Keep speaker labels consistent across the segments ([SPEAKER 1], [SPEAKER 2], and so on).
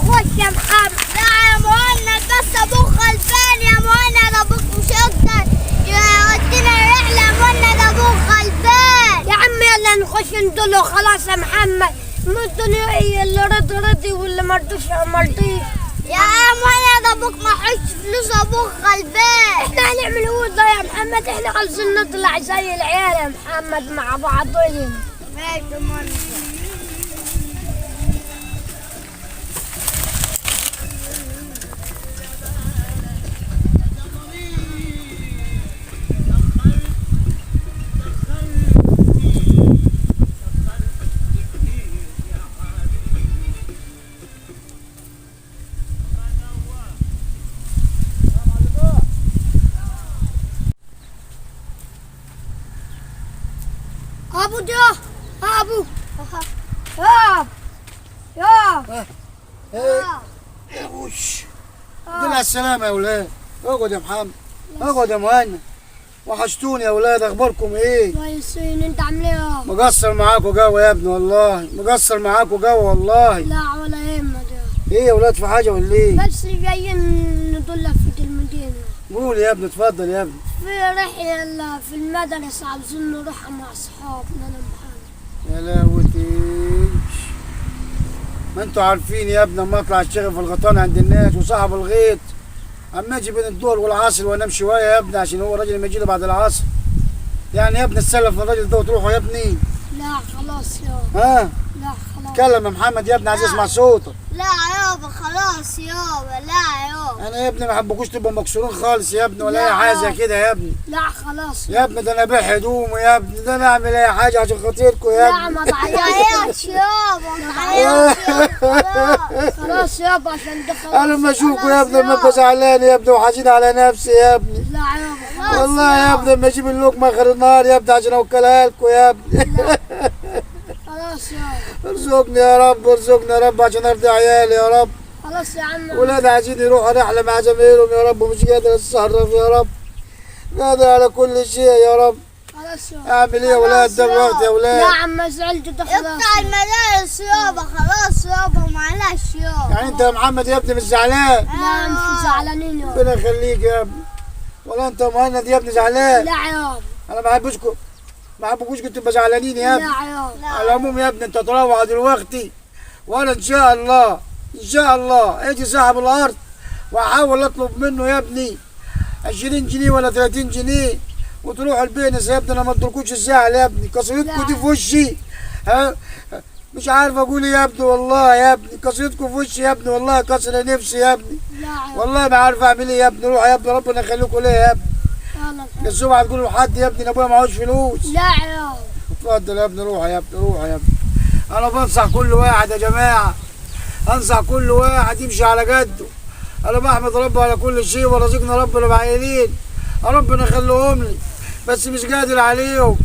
[SPEAKER 1] خش يا محمد. لا يا مهند بس ابوك غلبان يا مهند، ابوك مش هيقدر يودينا الرحلة يا مهند، ابوك غلبان. يا عم يلا نخش ندله خلاص يا محمد، مدني اللي رضي واللي مرضوش مرضيش. يا مهند ابوك معهوش فلوس، ابوك غلبان. احنا هنعمل اوضه يا محمد، احنا عاوزين نطلع زي العيال يا محمد مع بعضنا. ماشي يا مهند. ابو ده ابو يا
[SPEAKER 2] يا وش دل السلامة يا ولاد. اقعد يا محمد، اقعد يا مهند، وحشتوني يا ولاد. اخباركم ايه؟
[SPEAKER 1] كويسين. انت عامل ايه؟
[SPEAKER 2] مقصر معاكوا جو يا ابني والله، مقصر معاكوا جو والله.
[SPEAKER 1] لا ولا يهمك.
[SPEAKER 2] ايه يا ولاد في حاجة ولا ايه؟
[SPEAKER 1] بس جايين ندلك في المدينة.
[SPEAKER 2] قول يا ابني، اتفضل يا ابني.
[SPEAKER 1] في رحلة في المدرسة عاوزين نروحها مع اصحابنا انا ومحمد.
[SPEAKER 2] يا لاوتيش، ما انتوا عارفين يا ابني اما اطلع اشتغل في الغيطان عند الناس وصاحب الغيط، اما اجي بين الظهر والعصر وانام شويه يا ابني عشان هو الراجل ما يجي له بعد العصر. يعني يا ابني تسلف من الراجل ده وتروحوا يا ابني.
[SPEAKER 1] لا خلاص يابا.
[SPEAKER 2] ها؟
[SPEAKER 1] لا خلاص.
[SPEAKER 2] اتكلم يا محمد يا ابني، عايز اسمع صوتك.
[SPEAKER 1] لا يابا خلاص يابا. لا يابا.
[SPEAKER 2] انا يا ابني ما بحبكوش تبقوا مكسورين خالص يا ابني ولا
[SPEAKER 1] لا
[SPEAKER 2] اي حاجه زي
[SPEAKER 1] يابا.
[SPEAKER 2] كده يا ابني.
[SPEAKER 1] لا خلاص
[SPEAKER 2] يا ابني ده انا ابيع هدومي يا ابني، ده انا اعمل اي حاجه عشان خاطركم يا
[SPEAKER 1] لا
[SPEAKER 2] ابني.
[SPEAKER 1] ما تعيطش يابا، ما تعيطش يابا. خلاص يابا عشان ده خلاص.
[SPEAKER 2] انا لما اشوفكم يا ابني ببقى زعلان يا ابني وحزين على نفسي يا ابني.
[SPEAKER 1] لا يابا خلاص.
[SPEAKER 2] والله يا ابني لما اجيب اللقمه اخر النهار يا ابني عشان اوكلها لكم يا ابني.
[SPEAKER 1] خلاص يابا.
[SPEAKER 2] ارزقني يا رب، ارزقني يا رب عشان ارضي عيالي يا رب.
[SPEAKER 1] خلاص يا عم.
[SPEAKER 2] ولاد عايزين يروحوا رحله مع زمايلهم يا رب ومش قادر اتصرف يا رب. قادر على كل شيء يا رب.
[SPEAKER 1] خلاص يابا.
[SPEAKER 2] اعمل ايه يا ولاد دلوقتي يا ولاد؟
[SPEAKER 1] لا عم زعلت ده خلاص. اقطع المدارس يابا. خلاص يابا معلش يابا.
[SPEAKER 2] يعني انت يا محمد يا ابني مش زعلان؟
[SPEAKER 1] لا مش زعلانين يابا.
[SPEAKER 2] ربنا يخليك يا ابني. ولا انت يا مهند يا ابني زعلان؟
[SPEAKER 1] لا يابا.
[SPEAKER 2] انا ما بحبكوش كنتوا تبقوا زعلانين يا ابني.
[SPEAKER 1] لا يابا.
[SPEAKER 2] على العموم يا ابني انت تروح دلوقتي، وانا ان شاء الله ان شاء الله اجي صاحب الارض واحاول اطلب منه يا ابني 20 جنيه ولا 30 جنيه وتروحوا البينس يا ابني. انا ما ادركوش الزعل يا ابني، قصيدتكم دي في وشي. ها مش عارف اقول يا ابني والله يا ابني، قصيدتكم في وشي يا ابني والله، كسر نفسي يا ابني.
[SPEAKER 1] لا يابا.
[SPEAKER 2] والله ما عارف اعمل ايه يا ابني. روح يا ابني ربنا يخليكم ليا يا ابني.
[SPEAKER 1] يلا.
[SPEAKER 2] الصبح تقولوا لحد يا ابني ان ابويا معهوش فلوس.
[SPEAKER 1] لا يابا.
[SPEAKER 2] اتفضل يا ابني، روح يا ابني، روح يا ابني. انا بنصح كل واحد يا جماعه، انصح كل واحد يمشي على قده. انا بحمد ربي على كل شيء ورزقنا ربنا بعيالين، ربنا يخليهم لي بس مش قادر عليهم،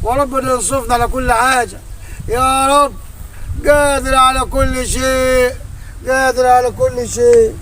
[SPEAKER 2] وربنا ينصفنا على كل حاجه يا رب. قادر على كل شيء، قادر على كل شيء.